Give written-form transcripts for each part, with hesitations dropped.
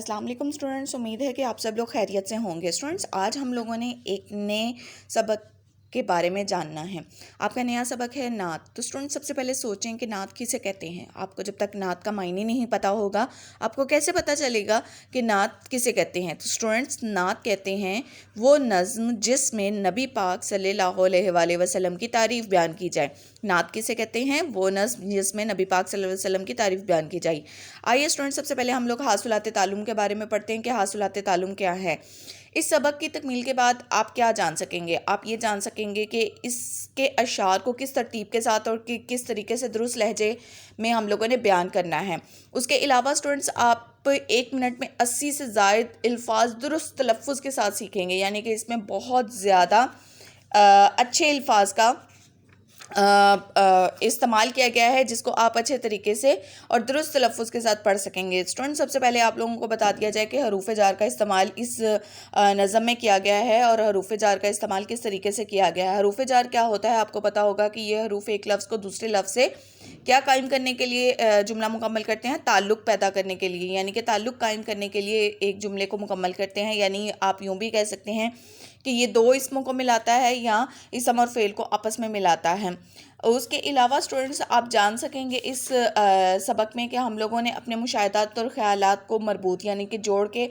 अस्सलाम वालेकुम स्टूडेंट्स, उम्मीद है कि आप सब लोग खैरियत से होंगे। स्टूडेंट्स, आज हम लोगों ने एक नए सबक के बारे में जानना है। आपका नया सबक है नात। तो स्टूडेंट्स, सबसे पहले सोचें कि नात किसे कहते हैं। आपको जब तक नात का मायने नहीं पता होगा, आपको कैसे पता चलेगा कि नात किसे कहते हैं। तो स्टूडेंट्स, नात कहते हैं वो नज़्म जिसमें नबी पाक सल्लल्लाहु अलैहि वसल्लम की तारीफ़ बयान की जाए। नात किसे कहते हैं? वो नज़्म जिसमें नबी पाक सल्लल्लाहु अलैहि वसल्लम की तारीफ़ बयान की जाए। आइए स्टूडेंट्स, सबसे पहले हम लोग हासिलात तालुम के बारे में पढ़ते हैं कि हासिलात तालुम क्या है। इस सबक की तकमील के बाद आप क्या जान सकेंगे? आप ये जान सकेंगे कि इसके अशार को किस तरतीब के साथ और किस तरीके से दुरुस्त लहजे में हम लोगों ने बयान करना है। उसके अलावा स्टूडेंट्स, आप 1 मिनट में 80 से ज़ायद अल्फाज दुरुस्त तलफ़्फ़ुज़ के साथ सीखेंगे, यानी कि इसमें बहुत ज़्यादा अच्छे अल्फाज का इस्तेमाल किया गया है, जिसको आप अच्छे तरीके से और दुरुस्त तलफ़्फ़ुज़ के साथ पढ़ सकेंगे। स्टूडेंट, सबसे पहले आप लोगों को बता दिया जाए कि हरूफ जार का इस्तेमाल इस नज़म में किया गया है और हरूफ जार का इस्तेमाल किस तरीके से किया गया है। हरूफ जार क्या होता है, आपको पता होगा कि ये हरूफ एक लफ्ज़ को दूसरे लफ्ज़ से क्या कायम करने के लिए जुमला मुकम्मल करते हैं, ताल्लुक़ पैदा करने के लिए, यानी कि ताल्लुक़ कायम करने के लिए एक जुमले को मुकम्मल करते हैं। यानी आप यूँ भी कह सकते हैं कि ये दो इसमों को मिलाता है या इसम और फ़ेल को आपस में मिलाता है। उसके अलावा स्टूडेंट्स, आप जान सकेंगे इस सबक में कि हम लोगों ने अपने मुशाहिदात और ख़यालात को मरबूत यानी कि जोड़ के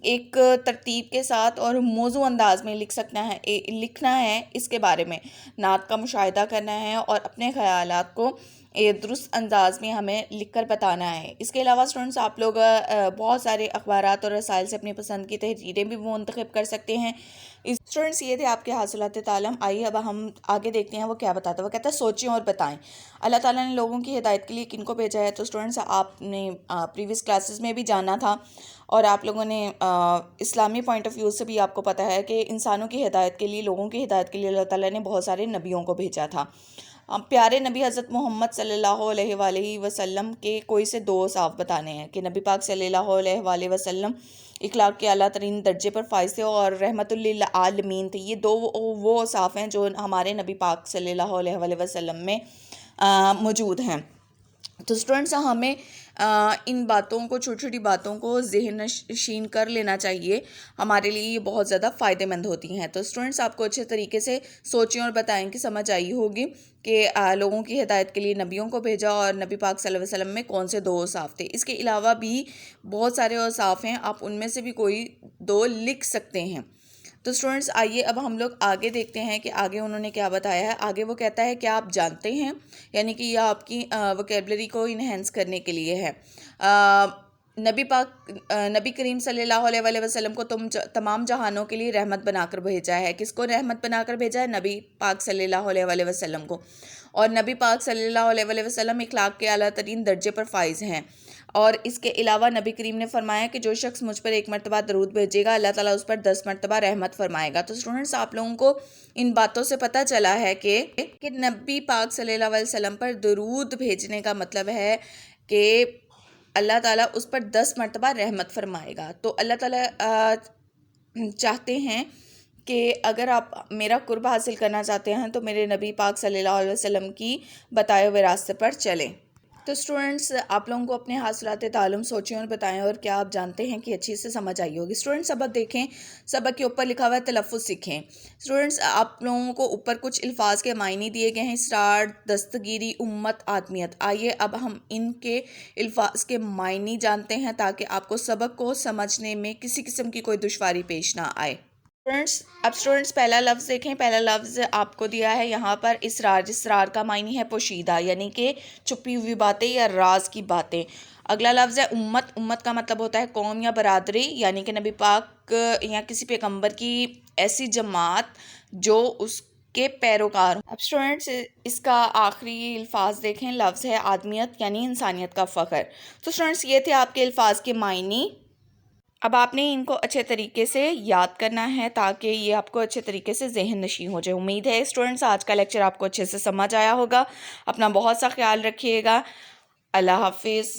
एक तरतीब के साथ और मौजू अंदाज में लिखना है। इसके बारे में नात का मुशाहिदा करना है और अपने ख़यालात को दुरुस्त अंदाज में हमें लिख कर बताना है। इसके अलावा स्टूडेंट्स, आप लोग बहुत सारे अखबारात और रसाइल से अपनी पसंद की तहरीरें भी मुंतखब कर सकते हैं। स्टूडेंट्स, ये थे आपके हासिलात तालम। आइए अब हम आगे देखते हैं वो क्या बताता है। वो कहता है सोचें और बताएं। अल्लाह ताला ने लोगों की हिदायत के लिए किनको भेजा है। तो स्टूडेंट्स, आपने प्रीवियस क्लासेस में भी जाना था और आप लोगों ने इस्लामी पॉइंट ऑफ व्यू से भी आपको पता है कि इंसानों की हिदायत के लिए, लोगों की हिदायत के लिए अल्लाह ताला ने बहुत सारे नबियों को भेजा था। प्यारे नबी हज़रत मोहम्मद सल्लल्लाहु अलैहि वसल्लम के कोई से दो औसाफ बताने हैं कि नबी पाक सल्लल्लाहु अलैहि वसल्लम इखलाक के आला तरीन दर्जे पर फाइज थे और रहमतुल लिल आलमीन थे। ये दो वो औसाफ हैं जो हमारे नबी पाक सल्लल्लाहु अलैहि वसल्लम में मौजूद हैं। तो स्टूडेंट्स, हमें इन बातों को, छोटी छोटी बातों को ज़हन नशीन कर लेना चाहिए। हमारे लिए ये बहुत ज़्यादा फ़ायदेमंद होती हैं। तो स्टूडेंट्स, आपको अच्छे तरीके से सोचें और बताएं कि समझ आई होगी कि लोगों की हिदायत के लिए नबियों को भेजा और नबी पाक सल्लल्लाहु अलैहि वसल्लम में कौन से दो औसाफ थे। इसके अलावा भी बहुत सारे औसाफ हैं, आप उनमें से भी कोई दो लिख सकते हैं। तो स्टूडेंट्स, आइए अब हम लोग आगे देखते हैं कि आगे उन्होंने क्या बताया है। आगे वो कहता है क्या आप जानते हैं, यानी कि यह आपकी वोकैबुलरी को इन्हेंस करने के लिए है। नबी करीम सल्लल्लाहु अलैहि वसल्लम को तमाम जहानों के लिए रहमत बनाकर भेजा है। किसको रहमत बनाकर भेजा है? नबी पाक सल्लल्लाहु अलैहि वसल्लम को। और नबी पाक सल्लल्लाहु अलैहि वसल्लम इखलाक के आला तरीन दर्जे पर फाइज हैं। और इसके अलावा नबी करीम ने फरमाया कि जो शख्स मुझ पर 1 मरतबा दरूद भेजेगा, अल्लाह ताला उस पर 10 मरतबा रहमत फरमाएगा। तो स्टूडेंट्स, आप लोगों को इन बातों से पता चला है कि नबी पाक सल्लल्लाहु अलैहि वसल्लम पर दरूद भेजने का मतलब है कि अल्लाह ताला उस पर 10 मरतबा रहमत फरमाएगा। तो अल्लाह ताला चाहते हैं कि अगर आप मेरा कुर्ब हासिल करना चाहते हैं तो मेरे नबी पाक सल्लल्लाहु अलैहि वसल्लम की बताए हुए रास्ते पर चलें। तो स्टूडेंट्स, आप लोगों को अपने हासिलात तालुम सोचें और बताएं और क्या आप जानते हैं कि अच्छी से समझ आई होगी। स्टूडेंट्स, सबक देखें, सबक के ऊपर लिखा हुआ है तलफ़्फ़ुज़ सीखें। स्टूडेंट्स, आप लोगों को ऊपर कुछ अल्फाज के मायने दिए गए हैं, इसरार, दस्तगीरी, उम्मत, आदमियत। आइए अब हम इनके अल्फाज के मायने जानते हैं ताकि आपको सबक को समझने में किसी किस्म की कोई दुश्वारी पेश ना आए। स्टूडेंट्स, पहला लफ्ज़ देखें। पहला लफ्ज़ आपको दिया है यहाँ पर इसरार। इसरार का मायने है पोशीदा, यानी कि छुपी हुई बातें या राज की बातें। अगला लफ्ज़ है उम्मत। उम्मत का मतलब होता है कौम या बरादरी, यानी कि नबी पाक या किसी पैगंबर की ऐसी जमात जो उसके पैरोकार। अब स्टूडेंट्स, इसका आखिरी अल्फाज देखें। लफ्ज़ है आदमियत, यानी इंसानियत का फ़ख्र। तो स्टूडेंट्स, ये थे आपके अल्फाज के मायने। अब आपने इनको अच्छे तरीके से याद करना है ताकि ये आपको अच्छे तरीके से ज़हन नशीं हो जाए। उम्मीद है स्टूडेंट्स आज का लेक्चर आपको अच्छे से समझ आया होगा। अपना बहुत सा ख्याल रखिएगा। अल्लाह हाफिज़।